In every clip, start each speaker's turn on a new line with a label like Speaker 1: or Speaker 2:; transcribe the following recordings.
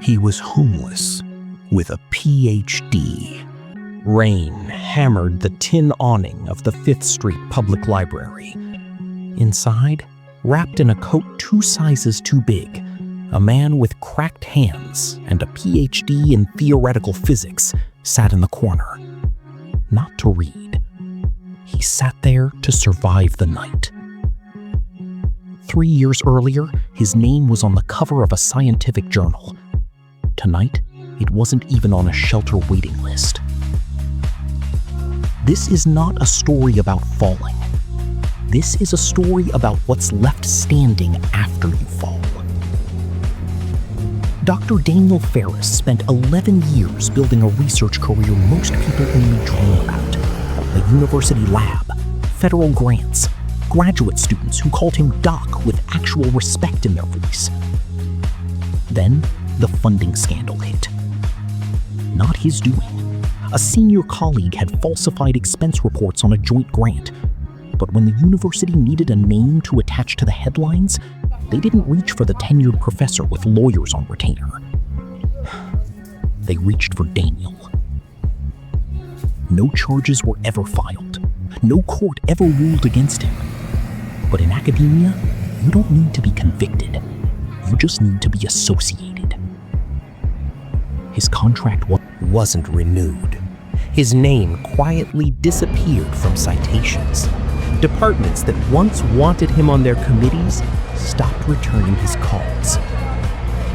Speaker 1: He was homeless with a PhD.
Speaker 2: Rain hammered the tin awning of the 5th Street Public Library. Inside, wrapped in a coat 2 sizes too big, a man with cracked hands and a PhD in theoretical physics sat in the corner. Not to read. He sat there to survive the night. 3 years earlier, his name was on the cover of a scientific journal. Tonight, it wasn't even on a shelter waiting list. This is not a story about falling. This is a story about what's left standing after you fall. Dr. Daniel Ferris spent 11 years building a research career most people only dream about. A university lab, federal grants, graduate students who called him Doc with actual respect in their voice. Then, the funding scandal hit. Not his doing. A senior colleague had falsified expense reports on a joint grant. But when the university needed a name to attach to the headlines, they didn't reach for the tenured professor with lawyers on retainer. They reached for Daniel. No charges were ever filed. No court ever ruled against him. But in academia, you don't need to be convicted. You just need to be associated. His contract wasn't renewed. His name quietly disappeared from citations. Departments that once wanted him on their committees stopped returning his calls.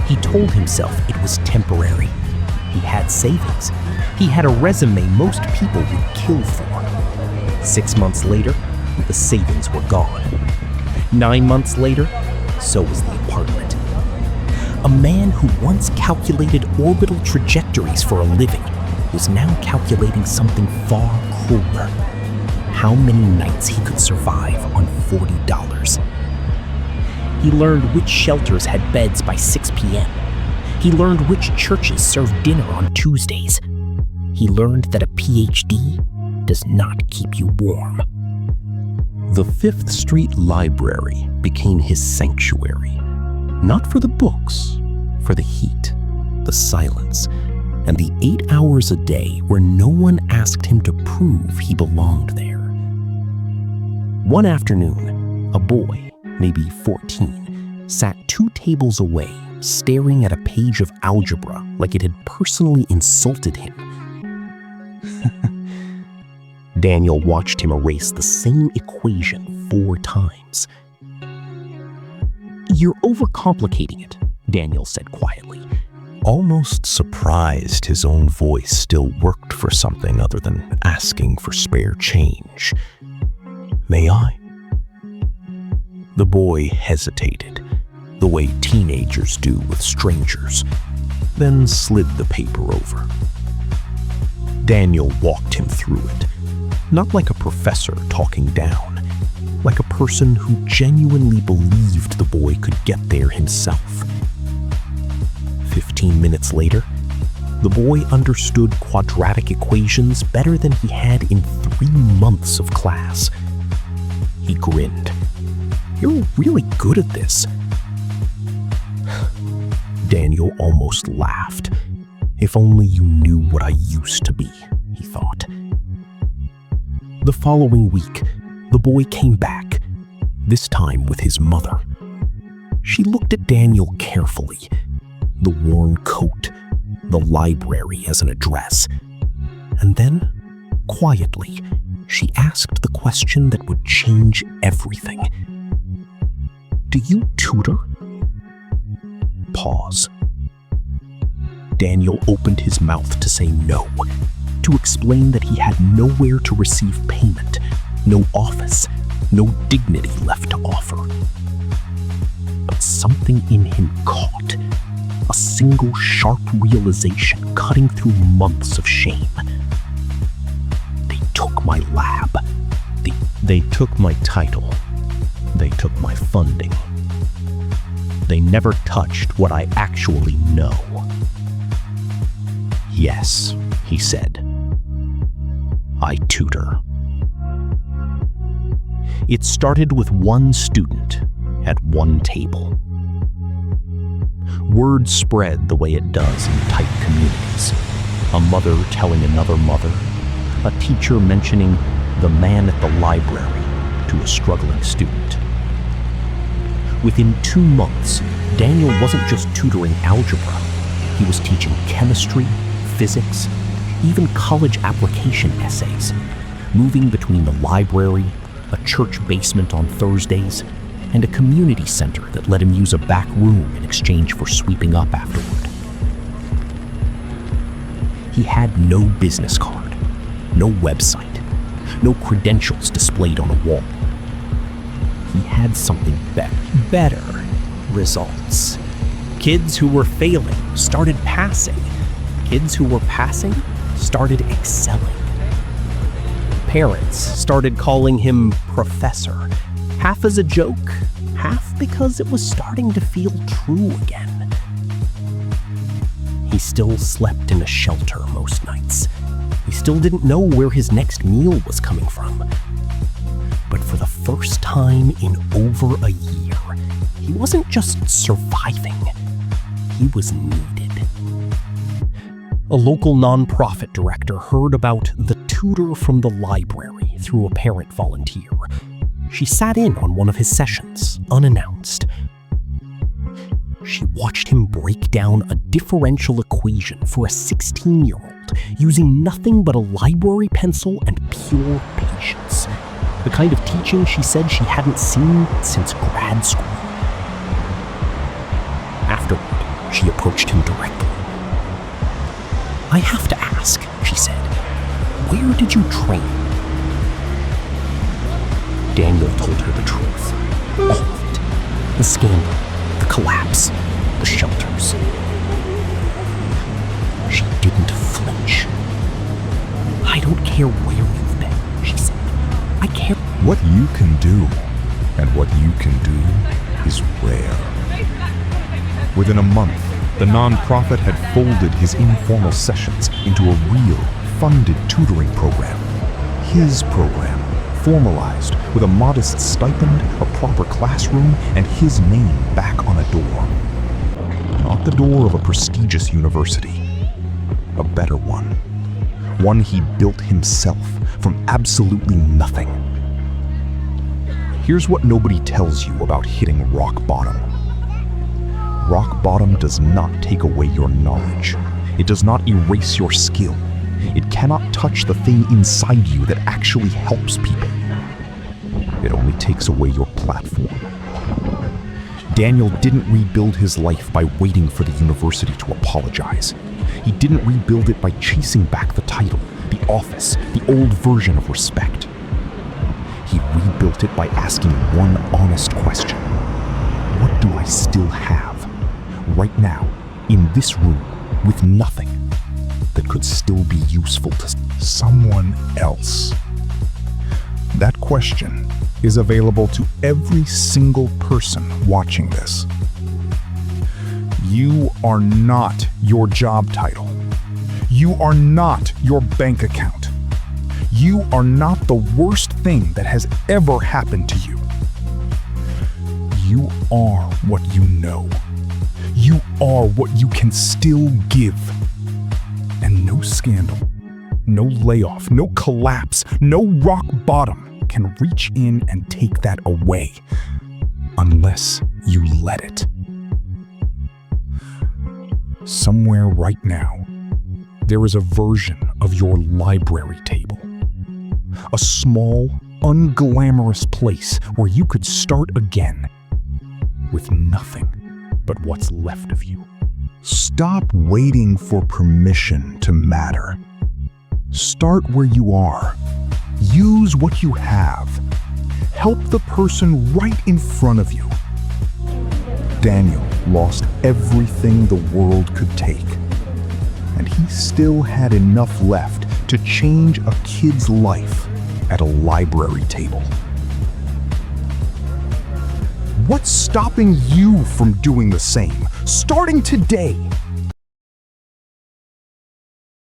Speaker 2: He told himself it was temporary. He had savings. He had a resume most people would kill for. 6 months later, the savings were gone. 9 months later, so was the apartment. A man who once calculated orbital trajectories for a living was now calculating something far crueler. How many nights he could survive on $40. He learned which shelters had beds by 6 p.m. He learned which churches served dinner on Tuesdays. He learned that a PhD does not keep you warm.
Speaker 1: The 5th Street Library became his sanctuary, not for the books, for the heat, the silence, and the 8 hours a day where no one asked him to prove he belonged there. One afternoon, a boy, maybe 14, sat 2 tables away, staring at a page of algebra like it had personally insulted him. Daniel watched him erase the same equation 4 times. "You're overcomplicating it," Daniel said quietly.
Speaker 3: Almost surprised his own voice still worked for something other than asking for spare change. "May I?" The boy hesitated, the way teenagers do with strangers, then slid the paper over. Daniel walked him through it, not like a professor talking down, like a person who genuinely believed the boy could get there himself. 15 minutes later, the boy understood quadratic equations better than he had in 3 months of class. He grinned. "You're really good at this." Daniel almost laughed. "If only you knew what I used to be," he thought. The following week, the boy came back, this time with his mother. She looked at Daniel carefully, the worn coat, the library as an address, and then, quietly, she asked the question that would change everything. "Do you tutor?" Pause. Daniel opened his mouth to say no, to explain that he had nowhere to receive payment, no office, no dignity left to offer. But something in him caught, a single sharp realization cutting through months of shame. They took my lab. They took my title. They took my funding. They never touched what I actually know. "Yes," he said. "I tutor." It started with one student at one table. Word spread the way it does in tight communities. A mother telling another mother, a teacher mentioning the man at the library to a struggling student. Within 2 months, Daniel wasn't just tutoring algebra. He was teaching chemistry, physics, even college application essays, moving between the library, a church basement on Thursdays, and a community center that let him use a back room in exchange for sweeping up afterward. He had no business card, no website, no credentials displayed on a wall. He had something better results. Kids who were failing started passing. Kids who were passing started excelling. Parents started calling him Professor, half as a joke, half because it was starting to feel true again. He still slept in a shelter most nights. He still didn't know where his next meal was coming from. But for the first time in over a year, he wasn't just surviving, he was needed. A local nonprofit director heard about the tutor from the library through a parent volunteer. She sat in on one of his sessions, unannounced. She watched him break down a differential equation for a 16-year-old using nothing but a library pencil and pure patience. The kind of teaching she said she hadn't seen since grad school. Afterward, she approached him directly. "I have to ask," she said, "where did you train?" Daniel told her the truth. All of it. The scandal, the collapse, the shelters. She didn't flinch. "I don't care where you've been," she said. "I care."
Speaker 4: What you can do and what you can do is rare. Within a month, the nonprofit had folded his informal sessions into a real, funded tutoring program. His program, formalized with a modest stipend, a proper classroom, and his name back on a door. Not the door of a prestigious university, a better one. One he built himself from absolutely nothing. Here's what nobody tells you about hitting rock bottom. Rock bottom does not take away your knowledge. It does not erase your skill. It cannot touch the thing inside you that actually helps people. It only takes away your platform. Daniel didn't rebuild his life by waiting for the university to apologize. He didn't rebuild it by chasing back the title, the office, the old version of respect. He rebuilt it by asking one honest question. What do I still have, right now, in this room, with nothing, that could still be useful to someone else? That question is available to every single person watching this. You are not your job title. You are not your bank account. You are not the worst thing that has ever happened to you. You are what you know. You are what you can still give. And no scandal, no layoff, no collapse, no rock bottom can reach in and take that away, unless you let it. Somewhere right now, there is a version of your library table. A small, unglamorous place where you could start again with nothing but what's left of you. Stop waiting for permission to matter. Start where you are. Use what you have. Help the person right in front of you. Daniel lost everything the world could take, and he still had enough left to change a kid's life at a library table. What's stopping you from doing the same, starting today?